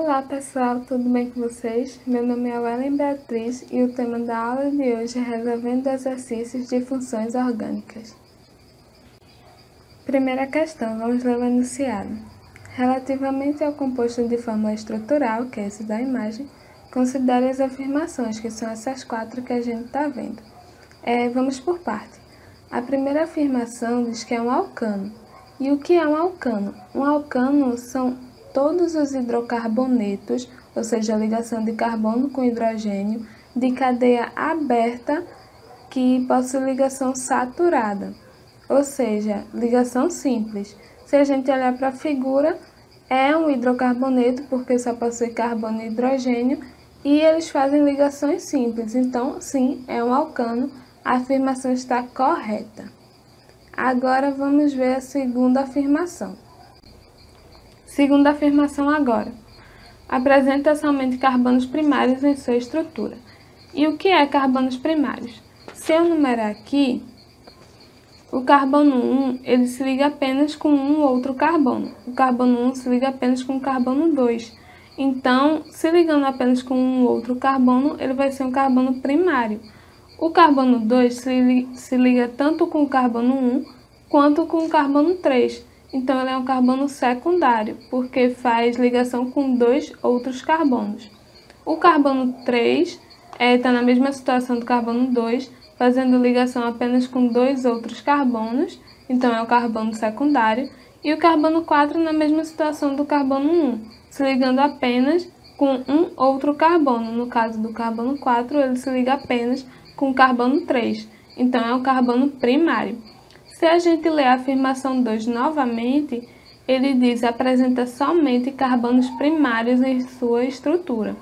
Olá pessoal, tudo bem com vocês? Meu nome é Wellen Beatriz e o tema da aula de hoje é resolvendo exercícios de funções orgânicas. Primeira questão, vamos ler o enunciado. Relativamente ao composto de fórmula estrutural, que é esse da imagem, considere as afirmações, que são essas quatro que a gente está vendo. Vamos por parte. A primeira afirmação diz que é um alcano. E o que é um alcano? Um alcano são todos os hidrocarbonetos, ou seja, a ligação de carbono com hidrogênio, de cadeia aberta que possui ligação saturada, ou seja, ligação simples. Se a gente olhar para a figura, é um hidrocarboneto porque só possui carbono e hidrogênio e eles fazem ligações simples, então sim, é um alcano, a afirmação está correta. Agora vamos ver a segunda afirmação. Segunda afirmação agora. Apresenta somente carbonos primários em sua estrutura. E o que é carbonos primários? Se eu numerar aqui, o carbono 1 ele se liga apenas com um outro carbono. O carbono 1 se liga apenas com o carbono 2. Então, se ligando apenas com um outro carbono, ele vai ser um carbono primário. O carbono 2 se liga tanto com o carbono 1 quanto com o carbono 3. Então, ele é um carbono secundário, porque faz ligação com dois outros carbonos. O carbono 3 está na mesma situação do carbono 2, fazendo ligação apenas com dois outros carbonos, então é um carbono secundário. E o carbono 4 na mesma situação do carbono 1, se ligando apenas com um outro carbono. No caso do carbono 4, ele se liga apenas com o carbono 3, então é um carbono primário. Se a gente ler a afirmação 2 novamente, ele diz apresenta somente carbonos primários em sua estrutura.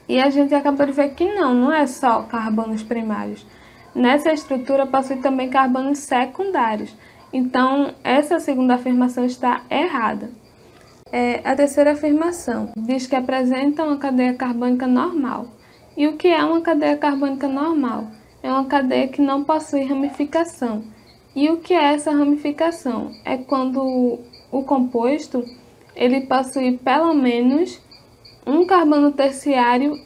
E a gente acabou de ver que não é só carbonos primários. Nessa estrutura possui também carbonos secundários. Então, essa segunda afirmação está errada. A terceira afirmação diz que apresenta uma cadeia carbônica normal. E o que é uma cadeia carbônica normal? É uma cadeia que não possui ramificação. E o que é essa ramificação? É quando o composto ele possui pelo menos um carbono terciário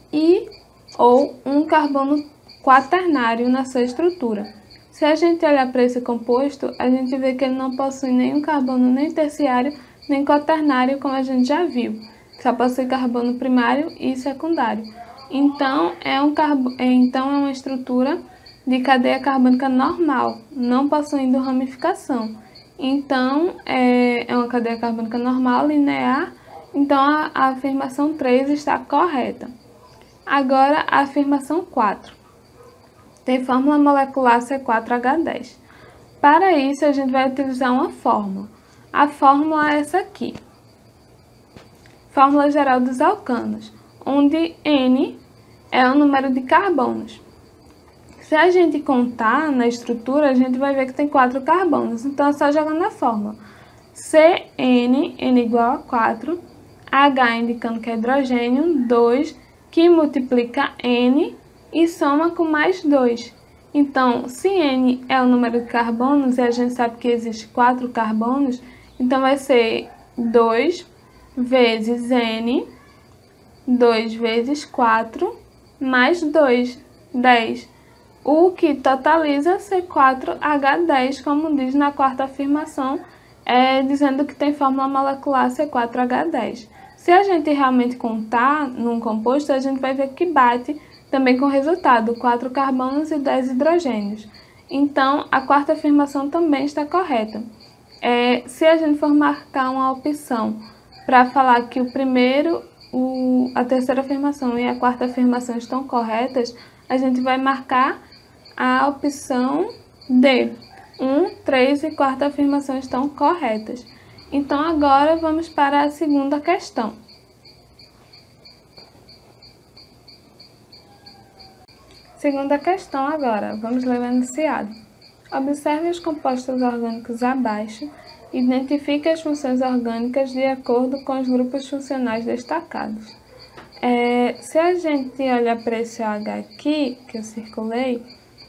ou um carbono quaternário na sua estrutura. Se a gente olhar para esse composto, a gente vê que ele não possui nenhum carbono nem terciário nem quaternário, como a gente já viu. Só possui carbono primário e secundário. Então, é uma estrutura de cadeia carbônica normal, não possuindo ramificação. Então, é uma cadeia carbônica normal, linear. Então, a afirmação 3 está correta. Agora, a afirmação 4. Tem fórmula molecular C4H10. Para isso, a gente vai utilizar uma fórmula. A fórmula é essa aqui. Fórmula geral dos alcanos, onde N é o número de carbonos. Se a gente contar na estrutura, a gente vai ver que tem 4 carbonos. Então, é só jogar na fórmula. CN, N igual a 4, H indicando que é hidrogênio, 2, que multiplica N e soma com mais 2. Então, se N é o número de carbonos e a gente sabe que existe 4 carbonos, então vai ser 2 vezes N, 2 vezes 4, mais 2, 10. O que totaliza C4H10, como diz na quarta afirmação, dizendo que tem fórmula molecular C4H10. Se a gente realmente contar num composto, a gente vai ver que bate também com o resultado, 4 carbonos e 10 hidrogênios. Então, a quarta afirmação também está correta. Se a gente for marcar uma opção para falar que a terceira afirmação e a quarta afirmação estão corretas, a gente vai marcar a opção D. 1, 3 e quarta afirmação estão corretas. Então, agora vamos para a segunda questão. Segunda questão agora, vamos ler o enunciado. Observe os compostos orgânicos abaixo e identifique as funções orgânicas de acordo com os grupos funcionais destacados. Se a gente olhar para esse OH aqui, que eu circulei,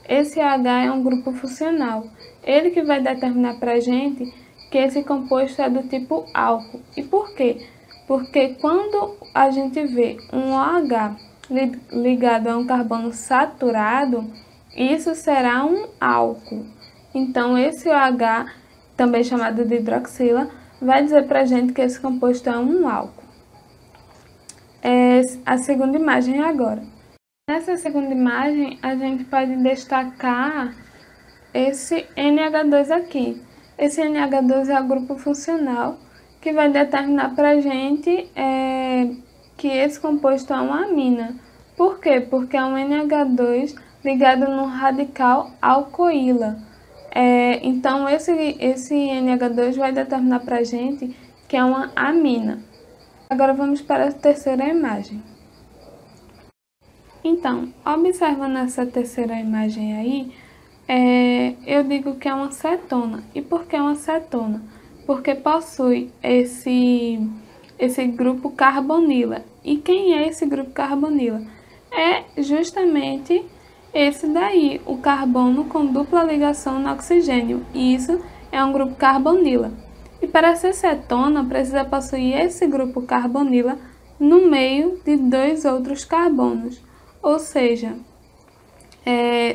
esse OH é um grupo funcional. Ele que vai determinar para a gente que esse composto é do tipo álcool. E por quê? Porque quando a gente vê um OH ligado a um carbono saturado, isso será um álcool. Então, esse OH, também chamado de hidroxila, vai dizer para a gente que esse composto é um álcool. A segunda imagem agora. Nessa segunda imagem, a gente pode destacar esse NH2 aqui. Esse NH2 é o grupo funcional que vai determinar para a gente que esse composto é uma amina. Por quê? Porque é um NH2 ligado no radical alcoíla. Então, esse NH2 vai determinar para a gente que é uma amina. Agora vamos para a terceira imagem. Então, observando essa terceira imagem aí, eu digo que é uma cetona. E por que uma cetona? Porque possui esse grupo carbonila. E quem é esse grupo carbonila? É justamente esse daí, o carbono com dupla ligação no oxigênio. E isso é um grupo carbonila. E para ser cetona, precisa possuir esse grupo carbonila no meio de dois outros carbonos. Ou seja,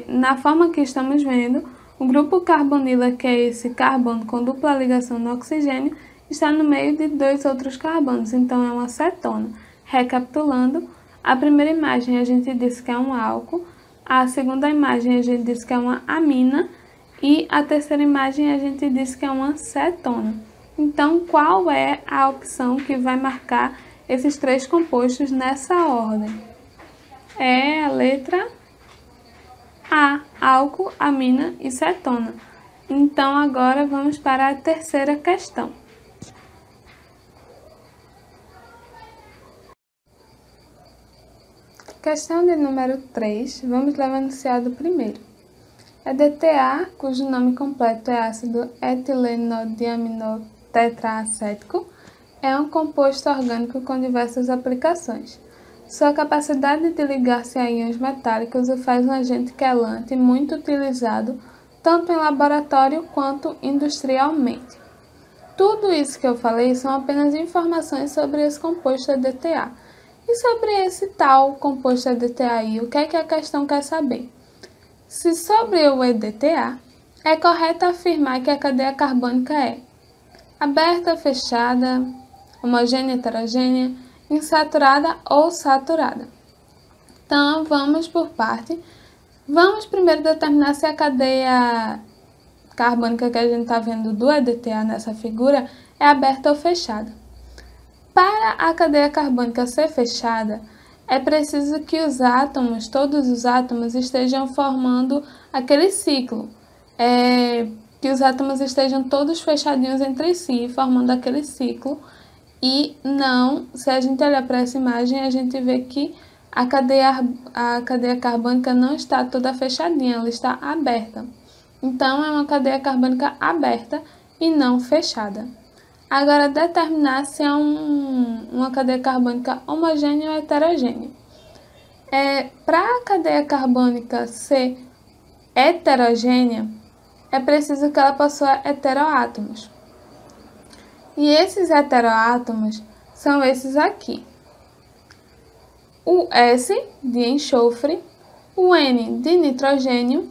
na forma que estamos vendo, o grupo carbonila, que é esse carbono com dupla ligação no oxigênio, está no meio de dois outros carbonos, então é uma cetona. Recapitulando, a primeira imagem a gente disse que é um álcool, a segunda imagem a gente disse que é uma amina e a terceira imagem a gente disse que é uma cetona. Então, qual é a opção que vai marcar esses três compostos nessa ordem? É a letra A, álcool, amina e cetona. Então, agora vamos para a terceira questão. Questão de número 3, vamos levar o enunciado primeiro. EDTA, cujo nome completo é ácido etilenodiaminotetraacético, é um composto orgânico com diversas aplicações. Sua capacidade de ligar-se a íons metálicos o faz um agente quelante muito utilizado tanto em laboratório quanto industrialmente. Tudo isso que eu falei são apenas informações sobre esse composto EDTA. E sobre esse tal composto EDTA aí, o que é que a questão quer saber? Se sobre o EDTA, é correto afirmar que a cadeia carbônica é aberta, fechada, homogênea, heterogênea, insaturada ou saturada. Então, vamos por parte. Vamos primeiro determinar se a cadeia carbônica que a gente está vendo do EDTA nessa figura é aberta ou fechada. Para a cadeia carbônica ser fechada, é preciso que os átomos, todos os átomos, estejam formando aquele ciclo. Que os átomos estejam todos fechadinhos entre si, formando aquele ciclo. E não, se a gente olhar para essa imagem, a gente vê que a cadeia carbônica não está toda fechadinha, ela está aberta. Então, é uma cadeia carbônica aberta e não fechada. Agora, determinar se é uma cadeia carbônica homogênea ou heterogênea. Para a cadeia carbônica ser heterogênea, é preciso que ela possua heteroátomos. E esses heteroátomos são esses aqui. O S de enxofre, o N de nitrogênio,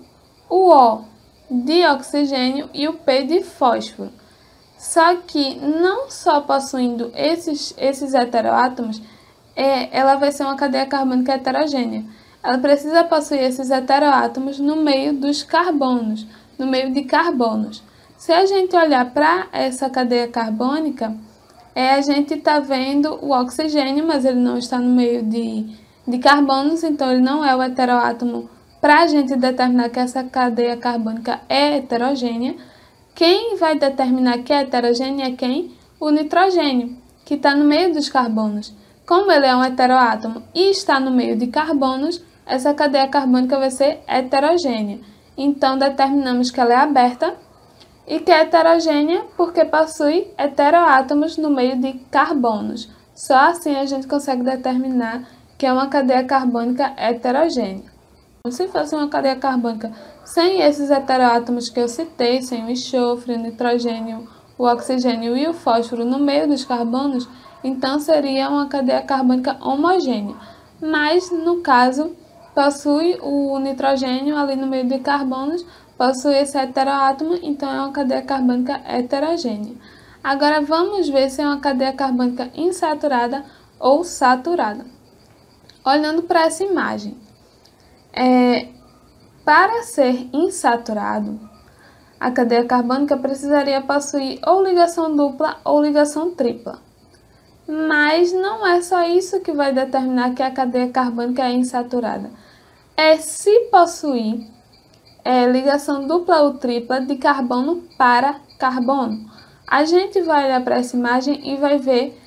o O de oxigênio e o P de fósforo. Só que não só possuindo esses heteroátomos, ela vai ser uma cadeia carbônica heterogênea. Ela precisa possuir esses heteroátomos no meio dos carbonos, no meio de carbonos. Se a gente olhar para essa cadeia carbônica, a gente está vendo o oxigênio, mas ele não está no meio de carbonos, então ele não é o heteroátomo para a gente determinar que essa cadeia carbônica é heterogênea. Quem vai determinar que é heterogênea é quem? O nitrogênio, que está no meio dos carbonos. Como ele é um heteroátomo e está no meio de carbonos, essa cadeia carbônica vai ser heterogênea. Então, determinamos que ela é aberta e que é heterogênea porque possui heteroátomos no meio de carbonos. Só assim a gente consegue determinar que é uma cadeia carbônica heterogênea. Se fosse uma cadeia carbônica sem esses heteroátomos que eu citei, sem o enxofre, o nitrogênio, o oxigênio e o fósforo no meio dos carbonos, então seria uma cadeia carbônica homogênea. Mas, no caso, possui o nitrogênio ali no meio de carbonos, possui esse heteroátomo, então é uma cadeia carbônica heterogênea. Agora vamos ver se é uma cadeia carbônica insaturada ou saturada. Olhando para essa imagem, para ser insaturado, a cadeia carbônica precisaria possuir ou ligação dupla ou ligação tripla. Mas não é só isso que vai determinar que a cadeia carbônica é insaturada. É se possuir ligação dupla ou tripla de carbono para carbono. A gente vai olhar para essa imagem e vai ver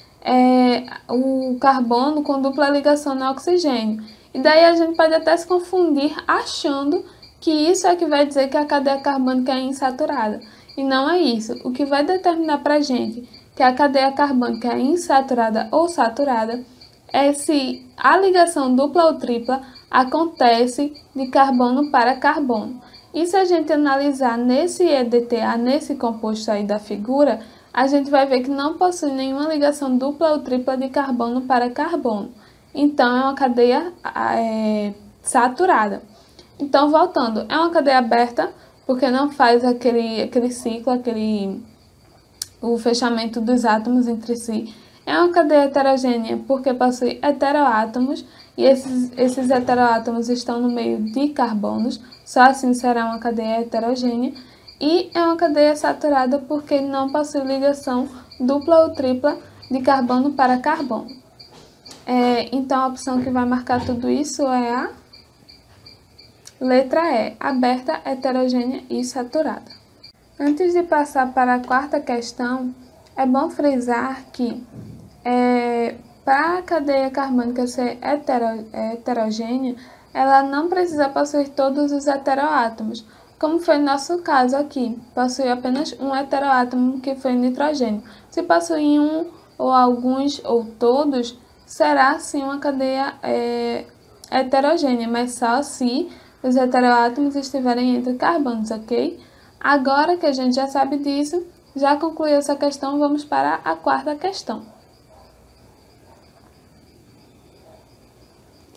o carbono com dupla ligação no oxigênio. E daí a gente pode até se confundir achando que isso é que vai dizer que a cadeia carbônica é insaturada. E não é isso. O que vai determinar para a gente que a cadeia carbônica é insaturada ou saturada é se a ligação dupla ou tripla acontece de carbono para carbono. E se a gente analisar nesse EDTA, nesse composto aí da figura, a gente vai ver que não possui nenhuma ligação dupla ou tripla de carbono para carbono. Então, é uma cadeia saturada. Então, voltando, é uma cadeia aberta, porque não faz aquele ciclo, o fechamento dos átomos entre si. É uma cadeia heterogênea, porque possui heteroátomos, e esses heteroátomos estão no meio de carbonos, só assim será uma cadeia heterogênea. E é uma cadeia saturada, porque não possui ligação dupla ou tripla de carbono para carbono. Então, a opção que vai marcar tudo isso é a letra E, aberta, heterogênea e saturada. Antes de passar para a quarta questão, é bom frisar que para a cadeia carbônica ser heterogênea, ela não precisa possuir todos os heteroátomos, como foi no nosso caso aqui, possui apenas um heteroátomo, que foi o nitrogênio. Se possuir um, ou alguns, ou todos, será sim uma cadeia heterogênea, mas só se os heteroátomos estiverem entre carbonos, ok? Agora que a gente já sabe disso, já concluiu essa questão, vamos para a quarta questão.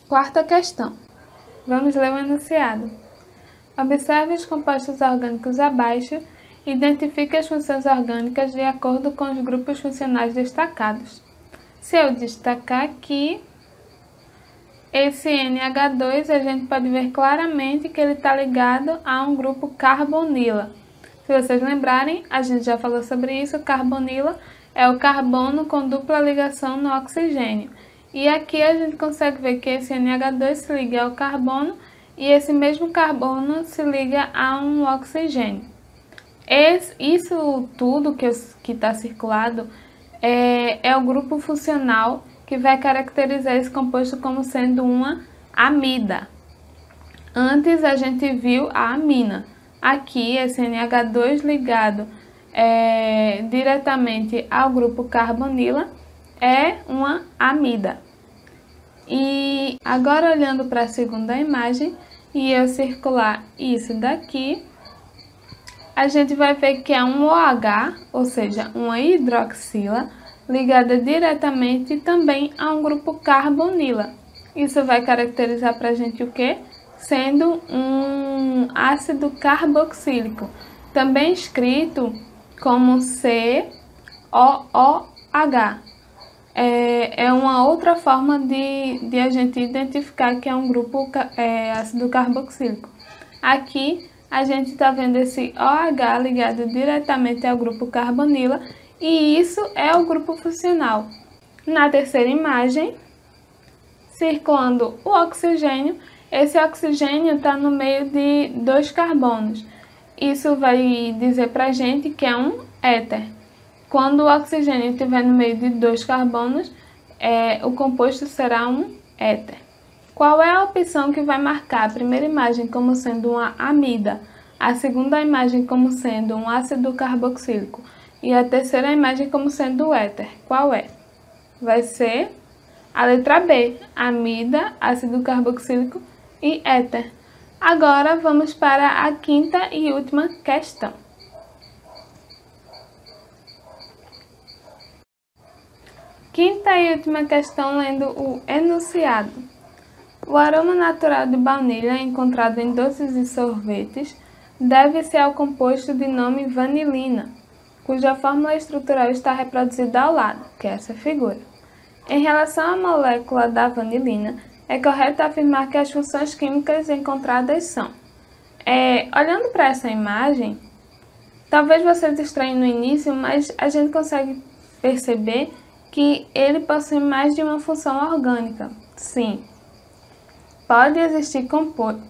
Quarta questão. Vamos ler o enunciado. Observe os compostos orgânicos abaixo e identifique as funções orgânicas de acordo com os grupos funcionais destacados. Se eu destacar aqui, esse NH2, a gente pode ver claramente que ele está ligado a um grupo carbonila. Se vocês lembrarem, a gente já falou sobre isso, carbonila é o carbono com dupla ligação no oxigênio. E aqui a gente consegue ver que esse NH2 se liga ao carbono e esse mesmo carbono se liga a um oxigênio. Isso tudo que está circulado é o grupo funcional que vai caracterizar esse composto como sendo uma amida. Antes a gente viu a amina. Aqui, esse NH2 ligado diretamente ao grupo carbonila é uma amida. E agora, olhando para a segunda imagem, e eu circular isso daqui, a gente vai ver que é um OH, ou seja, uma hidroxila, ligada diretamente também a um grupo carbonila. Isso vai caracterizar para a gente o quê? Sendo um ácido carboxílico, também escrito como COOH. É uma outra forma de a gente identificar que é um grupo ácido carboxílico. Aqui a gente está vendo esse OH ligado diretamente ao grupo carbonila, e isso é o grupo funcional. Na terceira imagem, circulando o oxigênio, esse oxigênio está no meio de 2 carbonos. Isso vai dizer para a gente que é um éter. Quando o oxigênio estiver no meio de 2 carbonos, o composto será um éter. Qual é a opção que vai marcar a primeira imagem como sendo uma amida, a segunda imagem como sendo um ácido carboxílico e a terceira imagem como sendo o éter? Qual é? Vai ser a letra B, amida, ácido carboxílico e éter. Agora vamos para a quinta e última questão. Quinta e última questão, lendo o enunciado. O aroma natural de baunilha encontrado em doces e sorvetes deve-se ao composto de nome vanilina, cuja fórmula estrutural está reproduzida ao lado, que é essa figura. Em relação à molécula da vanilina, é correto afirmar que as funções químicas encontradas são. Olhando para essa imagem, talvez vocês estranhem no início, mas a gente consegue perceber que ele possui mais de uma função orgânica. Sim, pode existir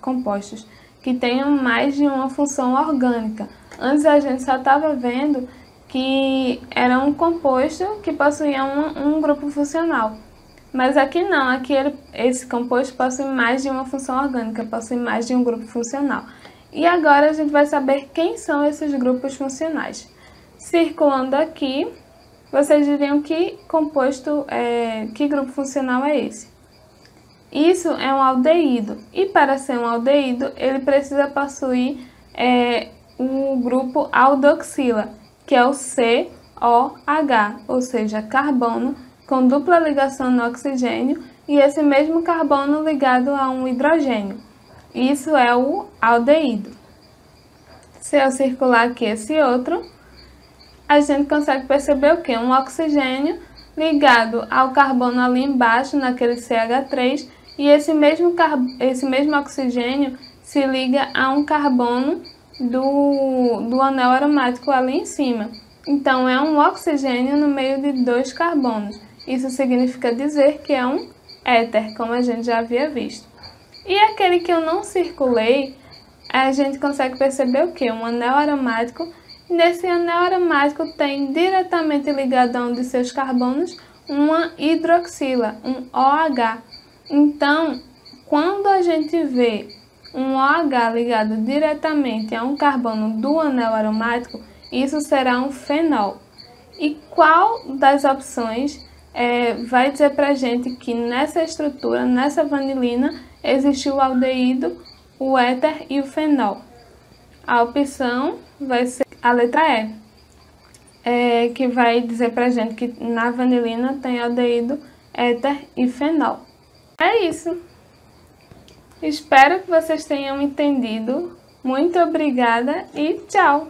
compostos que tenham mais de uma função orgânica. Antes a gente só estava vendo que era um composto que possuía um grupo funcional. Mas aqui não, aqui esse composto possui mais de uma função orgânica, possui mais de um grupo funcional. E agora a gente vai saber quem são esses grupos funcionais. Circulando aqui, vocês diriam que que grupo funcional é esse? Isso é um aldeído, e para ser um aldeído, ele precisa possuir o grupo aldoxila, que é o COH, ou seja, carbono com dupla ligação no oxigênio e esse mesmo carbono ligado a um hidrogênio. Isso é o aldeído. Se eu circular aqui esse outro, a gente consegue perceber o que? Um oxigênio ligado ao carbono ali embaixo, naquele CH3, e esse mesmo oxigênio se liga a um carbono do anel aromático ali em cima. Então, é um oxigênio no meio de dois carbonos. Isso significa dizer que é um éter, como a gente já havia visto. E aquele que eu não circulei, a gente consegue perceber o que? Um anel aromático. Nesse anel aromático tem diretamente ligado a um de seus carbonos uma hidroxila, um OH. Então, quando a gente vê um OH ligado diretamente a um carbono do anel aromático, isso será um fenol. E qual das opções vai dizer para a gente que nessa estrutura, nessa vanilina, existe o aldeído, o éter e o fenol? A opção vai ser a letra E, que vai dizer para a gente que na vanilina tem aldeído, éter e fenol. É isso. Espero que vocês tenham entendido. Muito obrigada e tchau!